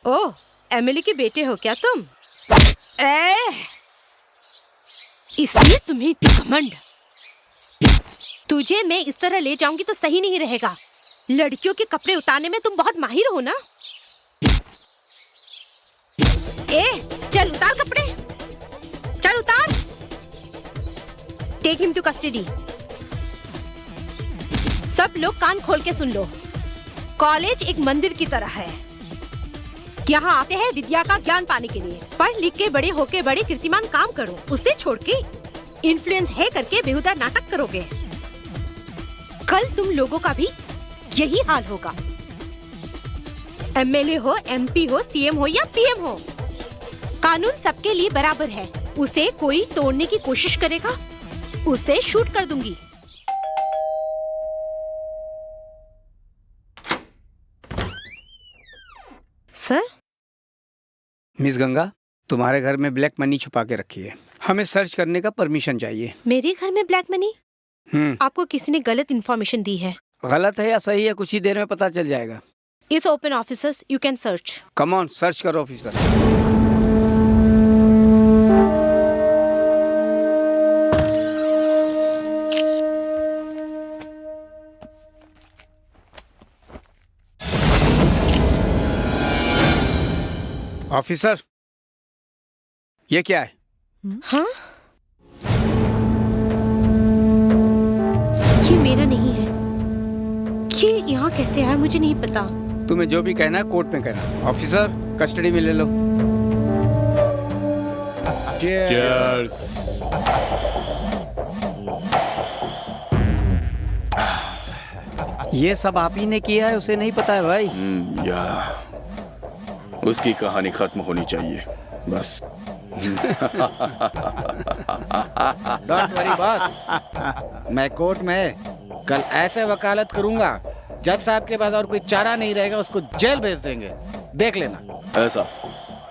ओह, Emily के बेटे हो क्या तुम? इसलिए तुम्हें घमंड। तुझे मैं इस तरह ले जाऊंगी तो सही नहीं रहेगा। लड़कियों के कपड़े उतारने में तुम बहुत माहिर हो ना? चल उतार कपड़े, चल उतार। Take him to custody. सब लोग कान खोल के सुन लो। कॉलेज एक मंदिर की तरह है। यहाँ आते हैं विद्या का ज्ञान पाने के लिए। पढ़ लिख के बड़े होके बड़े कीर्तिमान काम करो। उसे छोड़ के इन्फ्लुएंस है करके बेहुदा नाटक करोगे। कल तुम लोगों का भी यही हाल होगा। एमएलए हो, एमपी हो, सीएम हो या पीएम हो, कानून सबके लिए बराबर है। उसे कोई तोड़ने की कोशिश करेगा, उसे शूट कर दूंगी। सर? मिस गंगा, तुम्हारे घर में ब्लैक मनी छुपा के रखी है। हमें सर्च करने का परमिशन चाहिए। मेरे घर में ब्लैक मनी? आपको किसी ने गलत इन्फॉर्मेशन दी है। गलत है या सही है कुछ ही देर में पता चल जाएगा। It's open officers, you can search. Come on, search करो ऑफिसर। ऑफिसर, ये क्या है? हाँ? ये मेरा नहीं है। ये यहाँ कैसे आया मुझे नहीं पता। तुम्हें जो भी कहना है कोर्ट में कहना। ऑफिसर, कस्टडी में ले लो। Cheers. ये सब आप ही ने किया है, उसे नहीं पता है भाई। या उसकी कहानी खत्म होनी चाहिए बस। डोंट वरी बॉस, मैं कोर्ट में कल ऐसे वकालत करूंगा, जज साहब के पास और कोई चारा नहीं रहेगा, उसको जेल भेज देंगे। देख लेना।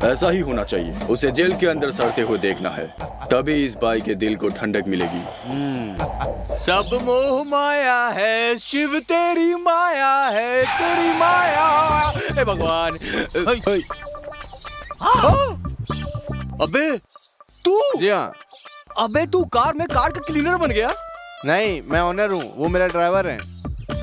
ऐसा ही होना चाहिए। उसे जेल के अंदर सड़ते हुए देखना है, तभी इस भाई के दिल को ठंडक मिलेगी। सब मोह माया है, शिव तेरी माया है, तेरी माया। हे भगवान। अबे तू? जी हाँ। अबे तू कार में कार का क्लीनर बन गया? नहीं, मैं ओनर हूँ, वो मेरा ड्राइवर है।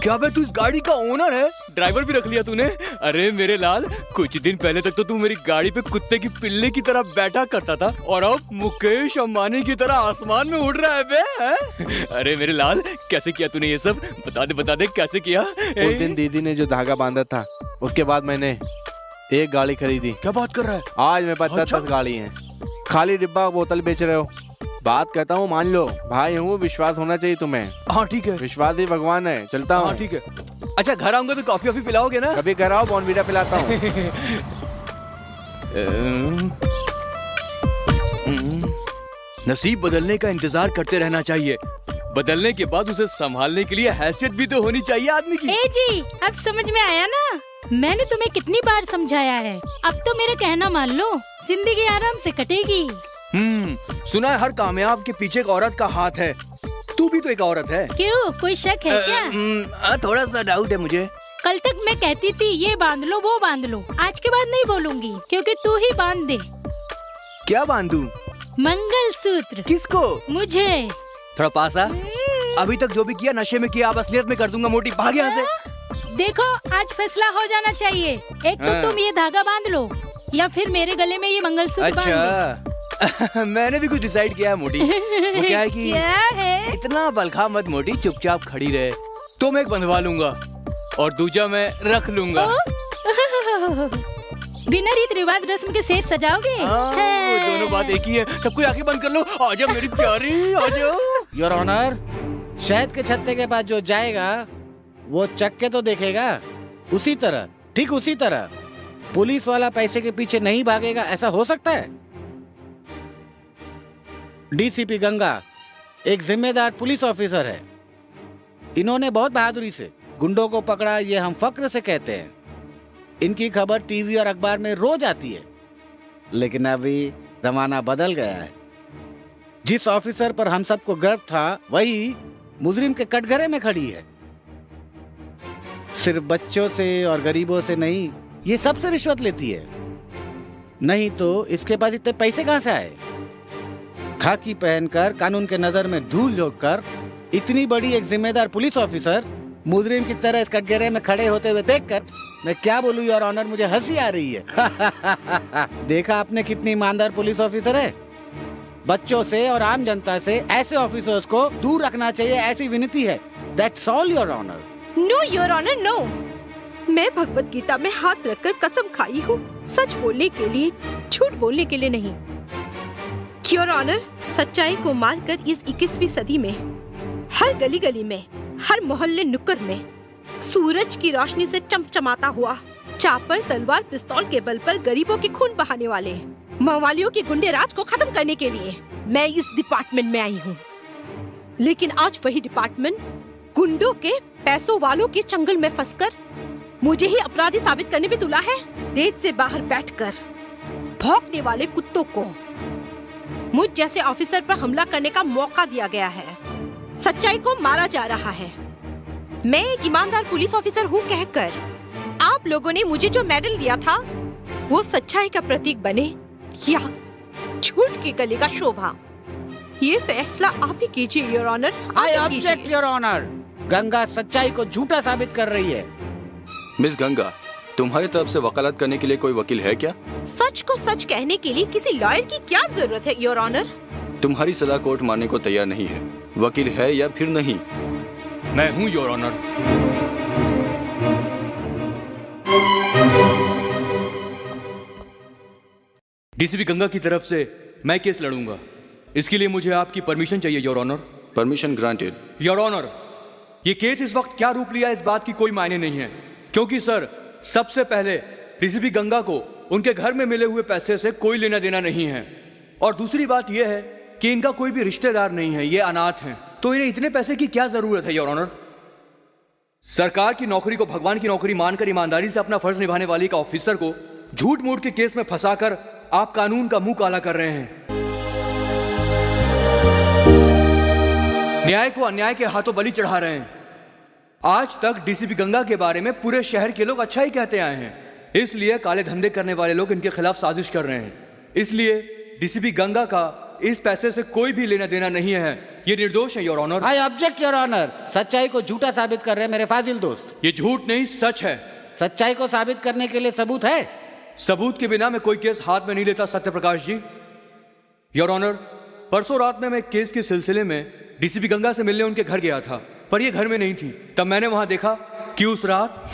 क्या बे तू इस गाड़ी का ओनर है? ड्राइवर भी रख लिया तूने? अरे मेरे लाल, कुछ दिन पहले तक तो तू मेरी गाड़ी पे कुत्ते की पिल्ले की तरह बैठा करता था और अब मुकेश अंबानी की तरह आसमान में उड़ रहा है बे, हैं? अरे मेरे लाल, कैसे किया तूने ये सब? बता दे कैसे किया? उस दिन दीदी ने जो धागा बांधा था, उसके बाद मैंने एक गाड़ी खरीदी। क्या बात कर रहा है? आज मेरे पास 10 गाड़ी हैं। खाली डिब्बा बोतल बेच रहे हो? बात कहता हूँ मान लो, भाई हूँ, विश्वास होना चाहिए तुम्हें। हाँ ठीक है, विश्वास ही भगवान है। चलता हूँ। हाँ ठीक है। अच्छा घर आऊंगा तो कॉफी पिलाओगे ना? कभी कराओ, बॉर्नवीटा पिलाता हूँ। नसीब बदलने का इंतजार करते रहना चाहिए, बदलने के बाद उसे संभालने के लिए हैसियत भी तो होनी चाहिए आदमी की। ए जी, अब समझ में आया ना? मैंने तुम्हें कितनी बार समझाया है, अब तो मेरा कहना मान लो, जिंदगी आराम से कटेगी। सुना है हर कामयाब के पीछे एक औरत का हाथ है, तू भी तो एक औरत है। क्यों, कोई शक है क्या? थोड़ा सा डाउट है मुझे। कल तक मैं कहती थी ये बांध लो वो बांध लो, आज के बाद नहीं बोलूंगी, क्योंकि तू ही बांध दे। क्या बांधू? मंगलसूत्र। किसको? मुझे। थोड़ा पास आ। अभी तक जो भी किया नशे में किया, अब असलियत में कर दूंगा मोटी, भाग यहाँ से। देखो आज फैसला हो जाना चाहिए, एक तो तुम ये धागा बांध लो या फिर मेरे गले में ये मंगलसूत्र बांध दो। अच्छा मैंने भी कुछ डिसाइड किया है मोटी। वो क्या है कि क्या है? इतना बलखा मत मोटी, चुपचाप खड़ी रहे। तो मैं एक बंधवा लूंगा और दूजा मैं रख लूंगा। बिना रीत रिवाज रस्म के सेज सजाओगे? वो दोनों बात एक ही है। सबको आंखें बंद कर लो। आजा मेरी प्यारी, आजा। योर ऑनर, शहद के छत्ते के पास जो जाएगा वो चक्के तो देखेगा। उसी तरह, ठीक उसी तरह पुलिस वाला पैसे के पीछे नहीं भागेगा, ऐसा हो सकता है? डीसीपी गंगा एक जिम्मेदार पुलिस ऑफिसर है। इन्होंने बहुत बहादुरी से गुंडों को पकड़ा, ये हम फक्र से कहते हैं। इनकी खबर टीवी और अखबार में रोज आती है। लेकिन अभी जमाना बदल गया है। जिस ऑफिसर पर हम सबको गर्व था, वही मुजरिम के कटघरे में खड़ी है। सिर्फ बच्चों से और गरीबों से नहीं, ये सबसे रिश्वत लेती है। नहीं तो इसके पास इतने पैसे कहां से आए? खाकी पहनकर, कानून के नजर में धूल झोंककर, इतनी बड़ी एक जिम्मेदार पुलिस ऑफिसर मुजरिम की तरह इस कटघरे में खड़े होते हुए देखकर मैं क्या बोलूं योर ऑनर, मुझे हंसी आ रही है। देखा आपने कितनी ईमानदार पुलिस ऑफिसर है। बच्चों से और आम जनता से ऐसे ऑफिसर्स को दूर रखना चाहिए, ऐसी विनती है। That's all your honour. No your honour, no. मैं भगवत गीता में हाथ रखकर कसम खाई हूँ, सच बोलने के लिए, झूठ बोलने के लिए नहीं। योर ऑनर, सच्चाई को मारकर इस 21वीं सदी में हर गली गली में, हर मोहल्ले नुक्कड़ में सूरज की रोशनी से चमचमाता हुआ, चापर, तलवार, पिस्तौल के बल पर गरीबों के खून बहाने वाले मवालियों के गुंडे राज को खत्म करने के लिए मैं इस डिपार्टमेंट में आई हूँ। लेकिन आज वही डिपार्टमेंट गुंडों के, पैसों वालों के चंगुल में फंसकर मुझे ही अपराधी साबित करने में तुला है। देश से बाहर बैठकर भौंकने वाले कुत्तों को मुझ जैसे ऑफिसर पर हमला करने का मौका दिया गया है। सच्चाई को मारा जा रहा है। मैं एक ईमानदार पुलिस ऑफिसर हूँ कहकर आप लोगों ने मुझे जो मेडल दिया था, वो सच्चाई का प्रतीक बने या झूठ की गले का शोभा, ये फैसला आप ही कीजिए your honour. I object your honour. Ganga सच्चाई को झूठा साबित कर रही है। मिस गंगा, तुम्हारी तरफ से वकालत करने के लिए कोई वकील है क्या? सच को सच कहने के लिए किसी लॉयर की क्या जरूरत है योर ऑनर? तुम्हारी सलाह कोर्ट मानने को तैयार नहीं है। वकील है या फिर नहीं? मैं हूँ योर ऑनर। डीसीपी गंगा की तरफ से मैं केस लड़ूंगा। इसके लिए मुझे आपकी परमिशन चाहिए your honour. Permission granted. Your honour, ये केस इस वक्त क्या रूप लिया इस बात की कोई मायने नहीं है, क्योंकि सर सबसे पहले डीसीपी गंगा को उनके घर में मिले हुए पैसे से कोई लेना देना नहीं है, और दूसरी बात यह है कि इनका कोई भी रिश्तेदार नहीं है, ये अनाथ हैं, तो इन्हें इतने पैसे की क्या जरूरत है योर ऑनर। सरकार की नौकरी को भगवान की नौकरी मानकर ईमानदारी से अपना फर्ज निभाने वाली एक ऑफिसर को झूठ मूठ के केस में फंसाकर आप कानून का मुंह काला कर रहे हैं। न्याय को अन्याय के हाथों बलि चढ़ा रहे हैं। आज तक डीसीपी गंगा के बारे में पूरे शहर के लोग अच्छा ही कहते आए हैं, इसलिए काले धंधे करने वाले लोग इनके खिलाफ साजिश कर रहे हैं। इसलिए डीसीपी गंगा का इस पैसे से कोई भी लेना देना नहीं है, ये निर्दोष है your honour. I object your honour. सच्चाई को झूठा साबित कर रहे हैं मेरे फाजिल दोस्त। ये झूठ नहीं सच है। सच्चाई को साबित करने के लिए सबूत है? सबूत के बिना मैं कोई केस हाथ में नहीं लेता सत्यप्रकाश जी। योर ऑनर, परसों रात में मैं एक केस के सिलसिले में डीसीपी गंगा से मिलने उनके घर गया था, पर ये घर में नहीं थी। तब मैंने वहां देखा कि उस रात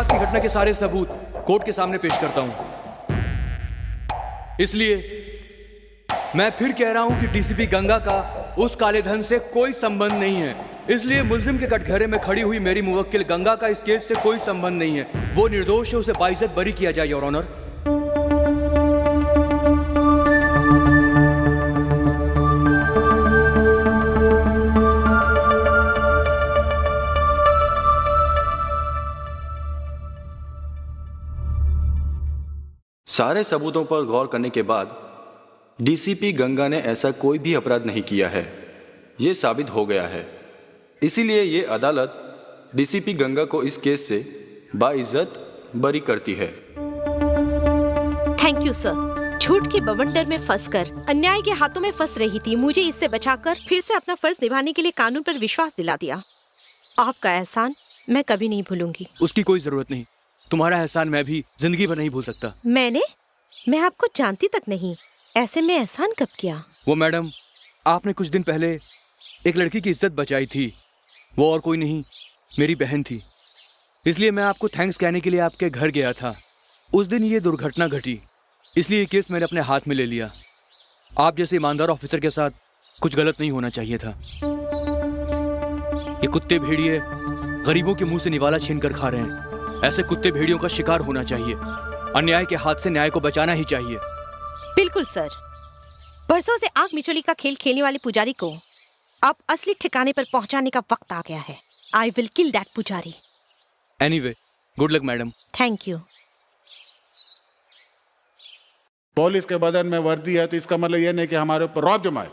की घटना के सारे सबूत कोर्ट के सामने पेश करता हूं। इसलिए मैं फिर कह रहा हूं कि डीसीपी गंगा का उस काले धन से कोई संबंध नहीं है। इसलिए मुल्जिम के कटघरे में खड़ी हुई मेरी मुवक्किल गंगा का इस केस से कोई संबंध नहीं है। वो निर्दोष है, उसे बाइज्जत बरी किया जाए योर ऑनर। सारे सबूतों पर गौर करने के बाद डीसीपी गंगा ने ऐसा कोई भी अपराध नहीं किया है, ये साबित हो गया है। इसीलिए ये अदालत डीसीपी गंगा को इस केस से बाइज्जत बरी करती है। Thank you sir. झूठ के बवंडर में फंसकर अन्याय के हाथों में फंस रही थी, मुझे इससे बचाकर फिर से अपना फर्ज निभाने के लिए कानून पर विश्वास दिला दिया। आपका एहसान मैं कभी नहीं भूलूंगी। उसकी कोई जरूरत नहीं, तुम्हारा एहसान मैं भी जिंदगी भर नहीं भूल सकता। मैं आपको जानती तक नहीं, ऐसे में एहसान कब किया? वो मैडम, आपने कुछ दिन पहले एक लड़की की इज्जत बचाई थी, वो और कोई नहीं मेरी बहन थी। इसलिए मैं आपको थैंक्स कहने के लिए आपके घर गया था। उस दिन ये दुर्घटना घटी, इसलिए ये केस मैंने अपने हाथ में ले लिया। आप जैसे ईमानदार ऑफिसर के साथ कुछ गलत नहीं होना चाहिए था। ये कुत्ते भेड़िए गरीबों के मुंह से निवाला छीन कर खा रहे हैं। ऐसे कुत्ते भेड़ियों का शिकार होना चाहिए। अन्याय के हाथ से न्याय को बचाना ही चाहिए। बिल्कुल सर। बरसों से आग मिचोली का खेल खेलने वाले पुजारी को अब असली ठिकाने पर पहुंचाने का वक्त आ गया है। आई विल किल दैट पुजारी। Anyway, good luck madam. Thank you. Police के बदन में वर्दी है तो इसका मतलब यह नहीं कि हमारे ऊपर रौब जमा है।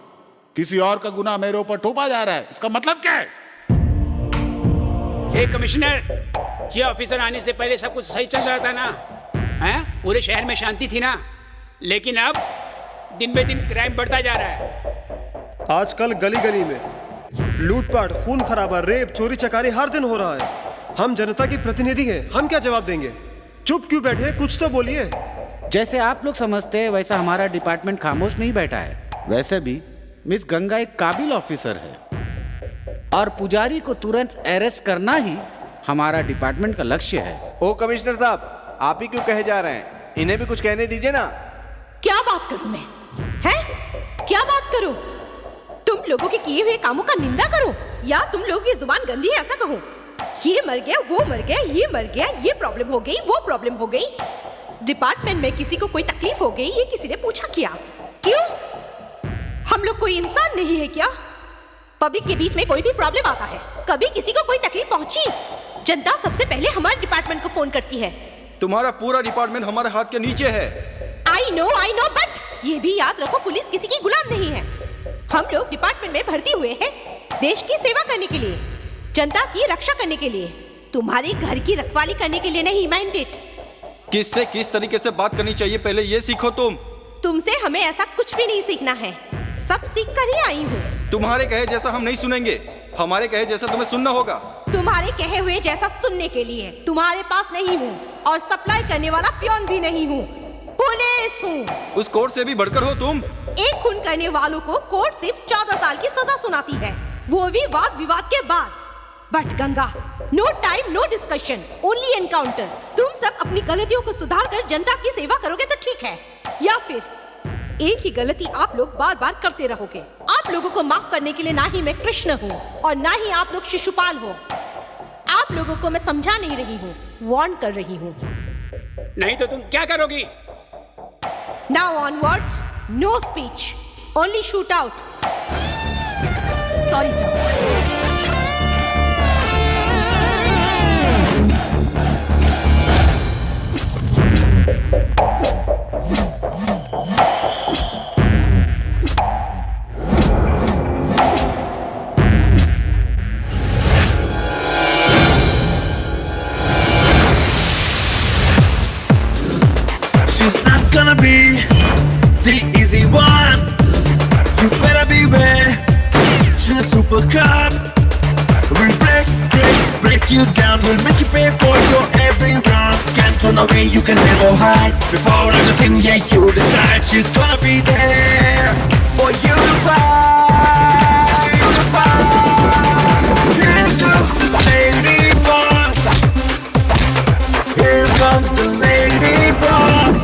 किसी और का गुनाह मेरे ऊपर थोपा जा रहा है, इसका मतलब क्या है? कमिश्नर, ये ऑफिसर आने से पहले सब कुछ सही चल रहा था ना? हैं? पूरे शहर में शांति थी ना? लेकिन अब दिन बे दिन क्राइम बढ़ता जा रहा है। आजकल गली गली में लूटपाट, खून खराबा, रेप, चोरी चकारी हर दिन हो रहा है। हम जनता के प्रतिनिधि हैं, हम क्या जवाब देंगे? चुप क्यों बैठे, कुछ तो बोलिए। जैसे आप लोग समझते हैं वैसा हमारा डिपार्टमेंट खामोश नहीं बैठा है। वैसे भी मिस गंगा एक काबिल ऑफिसर है और पुजारी को तुरंत अरेस्ट करना ही हमारा डिपार्टमेंट का लक्ष्य है। ओ कमिश्नर साहब, आप ही क्यों कहे जा रहे हैं? इन्हें भी कुछ कहने दीजिए ना। क्या बात करूं मैं? हैं? क्या बात करूं? तुम लोगों के किए हुए कामों का निंदा करूं या तुम लोगों की जुबान गंदी है ऐसा कहूं? ये मर गया, वो मर गया, ये मर गया, ये प्रॉब्लम हो गई, वो प्रॉब्लम हो गई। डिपार्टमेंट में किसी को कोई तकलीफ हो गई, ये किसी ने पूछा क्या? क्यों? हम लोग कोई इंसान नहीं है क्या? पब्लिक के बीच में कोई भी प्रॉब्लम आता है, कभी किसी को कोई तकलीफ पहुंची, जनता सबसे पहले हमारे डिपार्टमेंट को फोन करती है। तुम्हारा पूरा डिपार्टमेंट हमारे हाथ के नीचे है। आई नो, बट ये भी याद रखो, पुलिस किसी की गुलाम नहीं है। हम लोग डिपार्टमेंट में भर्ती हुए हैं देश की सेवा करने के लिए, जनता की रक्षा करने के लिए, तुम्हारे घर की रखवाली करने के लिए नहीं। मैंडेट किससे किस तरीके से बात करनी चाहिए पहले ये सीखो। तुमसे हमें ऐसा कुछ भी नहीं सीखना है, सब सीख कर ही आई हूँ। तुम्हारे कहे जैसा हम नहीं सुनेंगे, हमारे कहे जैसा तुम्हें सुनना होगा। तुम्हारे कहे हुए जैसा सुनने के लिए तुम्हारे पास नहीं हूँ और सप्लाई करने वाला पियोन भी नहीं हूँ, पुलिस हूँ। उस कोर्ट से भी बढ़कर हो तुम। एक खून करने वालों को कोर्ट सिर्फ 14 साल की सजा सुनाती है, वो भी वाद विवाद के बाद। But Ganga, no time, no discussion, only encounter. तुम सब अपनी गलतियों को सुधार कर जनता की सेवा करोगे तो ठीक है, या फिर एक ही गलती आप लोग बार बार करते रहोगे। आप लोगों को माफ करने के लिए ना ही मैं कृष्ण हूँ और ना ही आप लोग शिशुपाल हो। आप लोगों को मैं समझा नहीं रही हूँ, वार्न कर रही हूँ। नहीं तो तुम क्या करोगी? Now onwards, no speech, only shoot out. Sorry sir. up. We'll break you down. We'll make you pay for your every wrong. Can't run away, you can never hide. Before everything, yeah, you decide. She's gonna be there for you to fight. Here comes the lady boss. Here comes the lady boss.